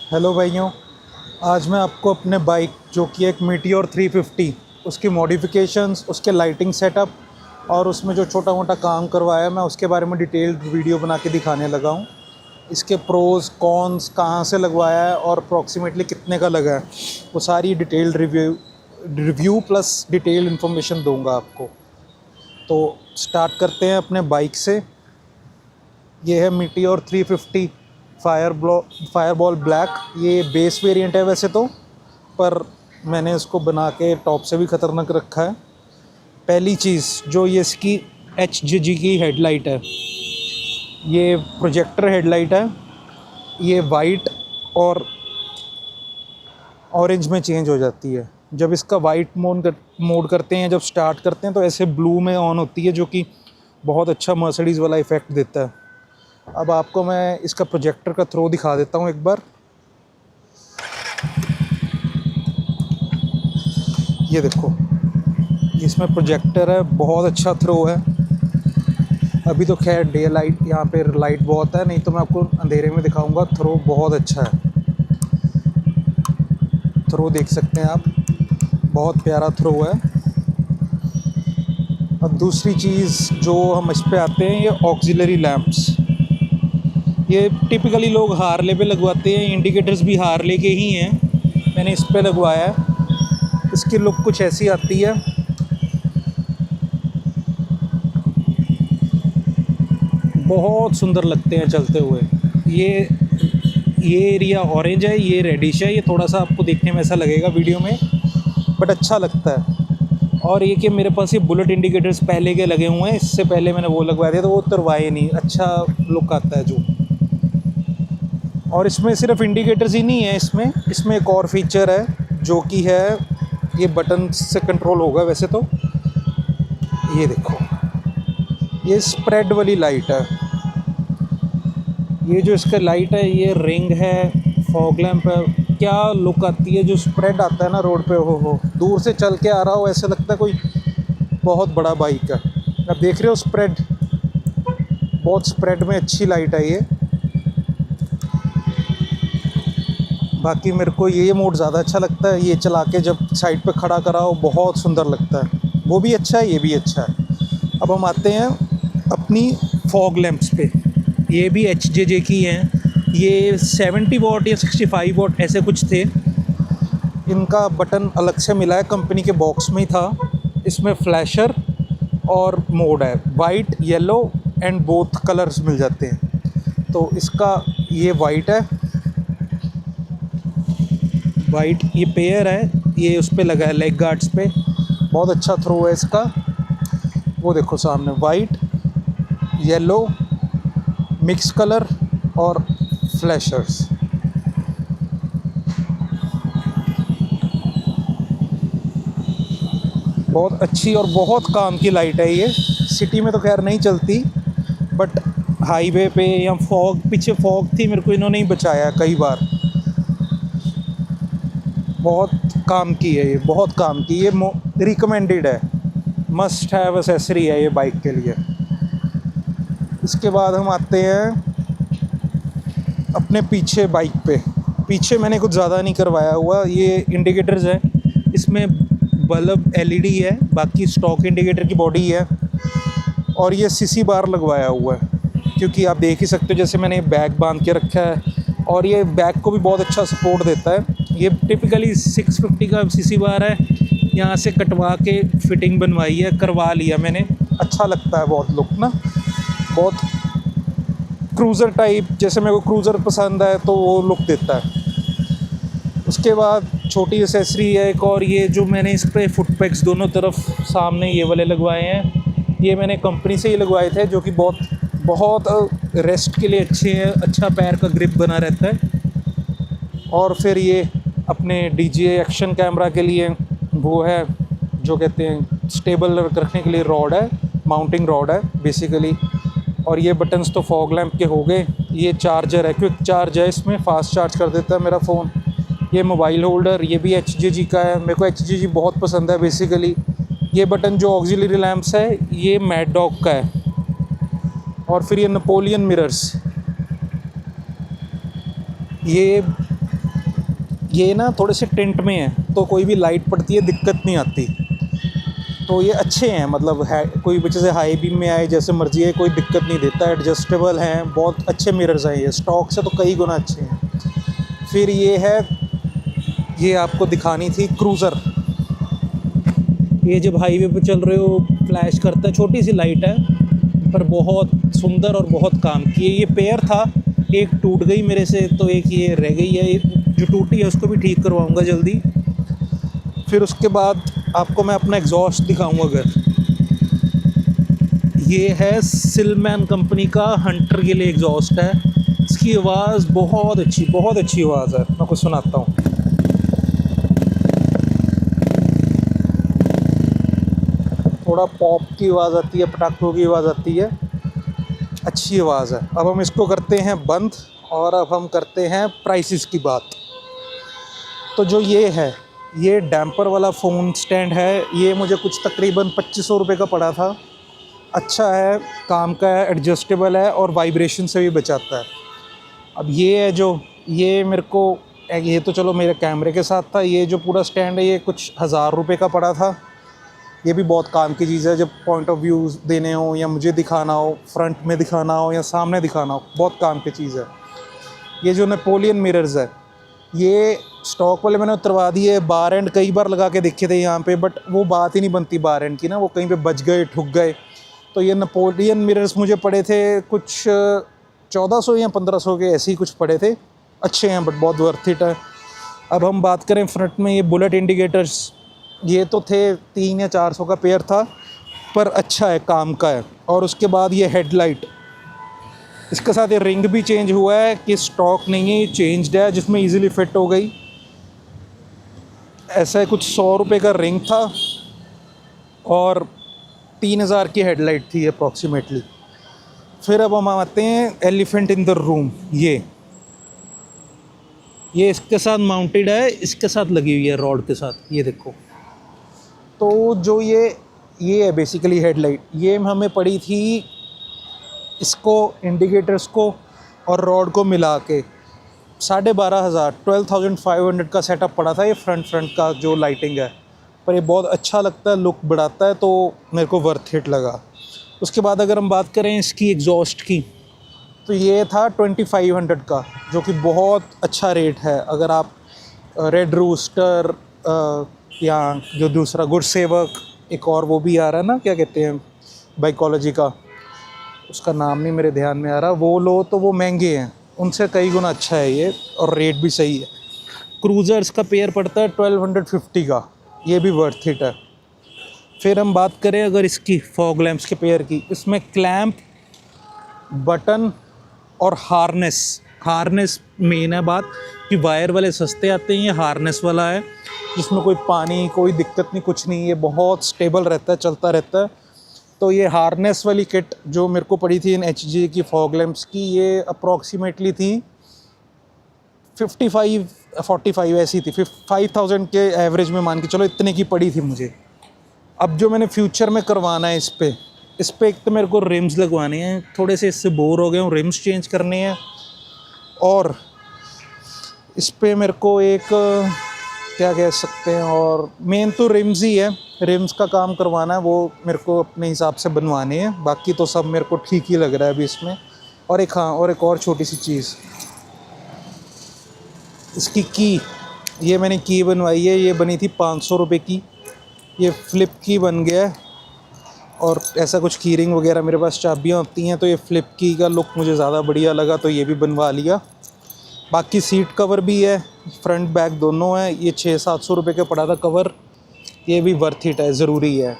Hello भाइयों। आज मैं आपको अपने बाइक जो कि एक मीटियोर 350 उसकी मॉडिफिकेशंस, उसके लाइटिंग सेटअप और उसमें जो छोटा मोटा काम करवाया मैं उसके बारे में डिटेल्ड वीडियो बना के दिखाने लगा हूँ। इसके प्रोज कॉन्स, कहाँ से लगवाया है और अप्रॉक्सीमेटली कितने का लगा है, वो सारी detailed review plus detailed information दूंगा आपको। तो स्टार्ट करते हैं अपने बाइक से। ये है मीटियोर 350 फायरबॉल ब्लैक। ये बेस वेरिएंट है वैसे तो, पर मैंने इसको बना के टॉप से भी ख़तरनाक रखा है। पहली चीज़ जो ये इसकी HJG की हेडलाइट है, ये प्रोजेक्टर हेडलाइट है। ये वाइट और ऑरेंज में चेंज हो जाती है। जब इसका वाइट मोड करते हैं, जब स्टार्ट करते हैं तो ऐसे ब्लू में ऑन होती है, जो कि बहुत अच्छा मर्सिडीज़ वाला इफ़ेक्ट देता है। अब आपको मैं इसका प्रोजेक्टर का थ्रो दिखा देता हूँ एक बार। ये देखो, इसमें प्रोजेक्टर है, बहुत अच्छा थ्रो है। अभी तो खैर डे लाइट, यहाँ पे लाइट बहुत है, नहीं तो मैं आपको अंधेरे में दिखाऊंगा। थ्रो बहुत अच्छा है, थ्रो देख सकते हैं आप, बहुत प्यारा थ्रो है। अब दूसरी चीज़ जो हम इस पे आते हैं, ये ऑक्सिलरी लैंप्स। ये टिपिकली लोग हार्ले पे लगवाते हैं, इंडिकेटर्स भी हार्ले के ही हैं, मैंने इस पे लगवाया है। इसकी लुक कुछ ऐसी आती है। बहुत सुंदर लगते हैं चलते हुए। ये एरिया ऑरेंज है, ये रेडिश है। ये थोड़ा सा आपको देखने में ऐसा लगेगा वीडियो में, बट अच्छा लगता है। और ये कि मेरे पास ये बुलेट इंडिकेटर्स पहले के लगे हुए हैं, इससे पहले मैंने वो लगवाए थे तो वो उतरवाए नहीं। अच्छा लुक आता है जो। और इसमें सिर्फ इंडिकेटर्स ही नहीं है, इसमें एक और फीचर है जो कि है, ये बटन से कंट्रोल होगा वैसे तो। ये देखो, ये स्प्रेड वाली लाइट है। ये जो इसका लाइट है, ये रिंग है, फॉग लैंप है। क्या लुक आती है जो स्प्रेड आता है ना रोड पे, हो दूर से चल के आ रहा हो, ऐसे लगता है कोई बहुत बड़ा बाइक है। आप देख रहे हो स्प्रेड, बहुत स्प्रेड में अच्छी लाइट है ये। बाकी मेरे को ये मोड ज़्यादा अच्छा लगता है, ये चला के जब साइड पे खड़ा करा हो बहुत सुंदर लगता है। वो भी अच्छा है, ये भी अच्छा है। अब हम आते हैं अपनी फॉग लैंप्स पे। ये भी HJJ की हैं। ये 70 वॉट या 65 वॉट ऐसे कुछ थे। इनका बटन अलग से मिला है, कंपनी के बॉक्स में ही था। इसमें फ्लैशर और मोड है, white, yellow and both colours मिल जाते हैं। तो इसका ये वाइट है, वाइट ये पेयर है, ये उस पे लगा है लेग गार्ड्स पे। बहुत अच्छा थ्रो है इसका। वो देखो सामने वाइट, येलो, मिक्स कलर और फ्लैशर्स। बहुत अच्छी और बहुत काम की लाइट है ये। सिटी में तो खैर नहीं चलती, बट हाईवे पे या फॉग, पीछे फॉग थी, मेरे को इन्होंने ही बचाया कई बार। बहुत काम की है ये, बहुत काम की। ये रिकमेंडेड है, मस्ट हैव एक्सेसरी है ये बाइक के लिए। इसके बाद हम आते हैं अपने पीछे बाइक पे। पीछे मैंने कुछ ज़्यादा नहीं करवाया हुआ। ये इंडिकेटर्स हैं, इसमें बल्ब LED है, बाकी स्टॉक इंडिकेटर की बॉडी है। और ये CC बार लगवाया हुआ है, क्योंकि आप देख ही सकते हो जैसे मैंने बैग बांध के रखा है, और ये बैग को भी बहुत अच्छा सपोर्ट देता है। ये टिपिकली 650 का CC बार है, यहाँ से कटवा के फिटिंग बनवाई है, करवा लिया मैंने। अच्छा लगता है बहुत लुक ना, बहुत क्रूज़र टाइप, जैसे मेरे को क्रूज़र पसंद है तो वो लुक देता है। उसके बाद छोटी एक्सेसरी है एक और, ये जो मैंने इस पर फुट पैक्स दोनों तरफ सामने ये वाले लगवाए हैं। ये मैंने कंपनी से ही लगवाए थे, जो कि बहुत बहुत रेस्ट के लिए अच्छे हैं, अच्छा पैर का ग्रिप बना रहता है। और फिर ये अपने DJI एक्शन कैमरा के लिए वो है, जो कहते हैं स्टेबल रखने के लिए रॉड है, माउंटिंग रॉड है बेसिकली। और ये बटन्स तो फॉग लैंप के हो गए। ये चार्जर है, क्विक चार्ज है, इसमें फ़ास्ट चार्ज कर देता है मेरा फ़ोन। ये मोबाइल होल्डर, ये भी HJG का है, मेरे को HJG बहुत पसंद है बेसिकली। ये बटन जो ऑक्सिलरी लैंप्स है, ये मैड डॉग का है। और फिर ये नेपोलियन मिरर्स, ये ये ना थोड़े से टिंट में है तो कोई भी लाइट पड़ती है दिक्कत नहीं आती। तो ये अच्छे हैं, मतलब है कोई वजह से हाई बीम में आए जैसे मर्जी है कोई दिक्कत नहीं देता, एडजस्टेबल हैं, बहुत अच्छे मिरर्स हैं ये, स्टॉक से तो कई गुना अच्छे हैं। फिर ये है, ये आपको दिखानी थी क्रूज़र। ये जब हाईवे पे चल रहे हो फ्लैश करता है, छोटी सी लाइट है पर बहुत सुंदर और बहुत काम की है। ये पेयर था, एक टूट गई मेरे से तो एक ये रह गई है, जो टूटी है उसको भी ठीक करवाऊँगा जल्दी। फिर उसके बाद आपको मैं अपना एग्जॉस्ट दिखाऊंगा। अगर ये है सिलमैन कंपनी का हंटर के लिए एग्जॉस्ट है। इसकी आवाज़ बहुत अच्छी आवाज़ है। मैं कुछ सुनाता हूँ। थोड़ा पॉप की आवाज़ आती है, पटाखों की आवाज़ आती है, अच्छी आवाज़ है। अब हम इसको करते हैं बंद और अब हम करते हैं प्राइसेस की बात। तो जो ये है, ये डैम्पर वाला फ़ोन स्टैंड है, ये मुझे कुछ तकरीबन 2500 रुपये का पड़ा था। अच्छा है, काम का है, एडजस्टेबल है और वाइब्रेशन से भी बचाता है। अब ये है जो, ये मेरे को, ये तो चलो मेरे कैमरे के साथ था, ये जो पूरा स्टैंड है ये कुछ 1000 रुपये का पड़ा था। ये भी बहुत काम की चीज़ है, जब पॉइंट ऑफ व्यू देने हो या मुझे दिखाना हो, फ्रंट में दिखाना हो या सामने दिखाना हो, बहुत काम की चीज़ है। ये जो नेपोलियन मिरर्स है, ये स्टॉक वाले मैंने उतरवा दिए। बार एंड कई बार लगा के देखे थे यहाँ पे, बट वो बात ही नहीं बनती बार एंड की ना, वो कहीं पे बच गए, ठुक गए। तो ये नेपोलियन मिरर्स मुझे पड़े थे कुछ 1400 या 1500 के, ऐसे ही कुछ पड़े थे। अच्छे हैं बट बहुत वर्थ इट है। अब हम बात करें फ्रंट में, ये बुलेट इंडिकेटर्स, ये तो थे 300 या 400 का पेयर था, पर अच्छा है, काम का है। और उसके बाद ये हेडलाइट, इसके साथ ये रिंग भी चेंज हुआ है, कि स्टॉक नहीं है, ये चेंज्ड है, जिसमें इजीली फिट हो गई। ऐसा है, कुछ 100 रुपये का रिंग था और 3000 की हेडलाइट थी अप्रॉक्सीमेटली। फिर अब हम आते हैं एलिफेंट इन द रूम। ये इसके साथ माउंटेड है, इसके साथ लगी हुई है रॉड के साथ, ये देखो। तो जो ये है बेसिकली हेडलाइट, ये हमें पड़ी थी, इसको इंडिकेटर्स को और रॉड को मिला के 12,500 12,500 का सेटअप पड़ा था। ये फ्रंट का जो लाइटिंग है, पर ये बहुत अच्छा लगता है, लुक बढ़ाता है, तो मेरे को वर्थ इट लगा। उसके बाद अगर हम बात करें इसकी एग्जॉस्ट की, तो ये था 2500 का, जो कि बहुत अच्छा रेट है। अगर आप रेड रूस्टर या जो दूसरा गुड सेवक, एक और वो भी आ रहा है ना, क्या कहते हैं, बाइकोलॉजी का, उसका नाम नहीं मेरे ध्यान में आ रहा, वो लो तो वो महंगे हैं, उनसे कई गुना अच्छा है ये, और रेट भी सही है। क्रूज़र्स का पेयर पड़ता है 1250 का, ये भी वर्थ इट है। फिर हम बात करें अगर इसकी फॉग लैंप्स के पेयर की, इसमें क्लैंप, बटन और हार्नेस मेन है बात, कि वायर वाले सस्ते आते हैं, ये हार्नेस वाला है जिसमें कोई पानी, कोई दिक्कत नहीं, कुछ नहीं, ये बहुत स्टेबल रहता है, चलता रहता है। तो ये हार्नेस वाली किट जो मेरे को पड़ी थी इन HG की फॉग लैंप्स की, ये अप्रॉक्सीमेटली थी 45 ऐसी थी, 5000 के एवरेज में मान के चलो, इतने की पड़ी थी मुझे। अब जो मैंने फ्यूचर में करवाना है इस पे एक तो मेरे को रिम्स लगवाने हैं, थोड़े से इससे बोर हो गए हूँ, रिम्स चेंज करने हैं। और इस पे मेरे को एक क्या कह सकते हैं, और मेन तो रिम्स ही है, रिम्स का काम करवाना है, वो मेरे को अपने हिसाब से बनवाने हैं। बाकी तो सब मेरे को ठीक ही लग रहा है अभी इसमें। और एक और छोटी सी चीज़, इसकी की, ये मैंने की बनवाई है, ये बनी थी 500 रुपये की, ये फ्लिप की बन गया है। और ऐसा कुछ कीरिंग वगैरह मेरे पास चाबियाँ होती हैं, तो ये फ्लिप की का लुक मुझे ज़्यादा बढ़िया लगा, तो ये भी बनवा लिया। बाकी सीट कवर भी है, फ्रंट बैक दोनों है, ये 600-700 रुपये का पड़ा था कवर, ये भी वर्थ इट है, ज़रूरी है।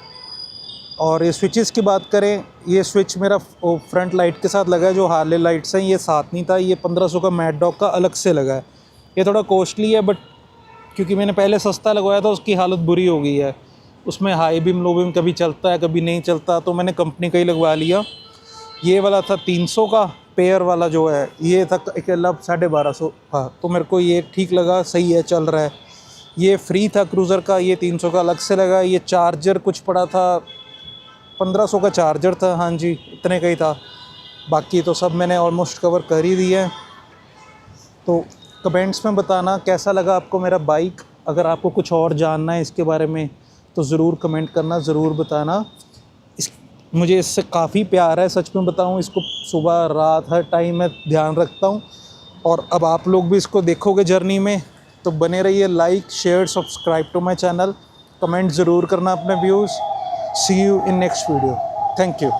और ये स्विचेस की बात करें, ये स्विच मेरा फ्रंट लाइट के साथ लगा है, जो हार्ले लाइट्स हैं, ये साथ नहीं था, ये 1500 का मैड डॉग का अलग से लगा है। ये थोड़ा कॉस्टली है, बट क्योंकि मैंने पहले सस्ता लगवाया था, उसकी हालत बुरी हो गई है। उसमें हाई बीम लो बीम कभी चलता है, कभी नहीं चलता, तो मैंने कंपनी का ही लगवा लिया। ये वाला था 300 का, पेयर वाला जो है ये था अकेला 1250 था, तो मेरे को ये ठीक लगा, सही है, चल रहा है। ये फ्री था क्रूज़र का, ये 300 का अलग से लगा। ये चार्जर कुछ पड़ा था 1500 का चार्जर था, हाँ जी, इतने का ही था। बाकी तो सब मैंने ऑलमोस्ट कवर कर ही दिया है। तो कमेंट्स में बताना कैसा लगा आपको मेरा बाइक। अगर आपको कुछ और जानना है इसके बारे में तो ज़रूर कमेंट करना, ज़रूर बताना। मुझे इससे काफ़ी प्यार है, सच में बताऊँ। इसको सुबह रात हर टाइम मैं ध्यान रखता हूँ। और अब आप लोग भी इसको देखोगे जर्नी में, तो बने रहिए। Like share subscribe to my channel, comment ज़रूर करना अपने views. See you in next video. Thank you.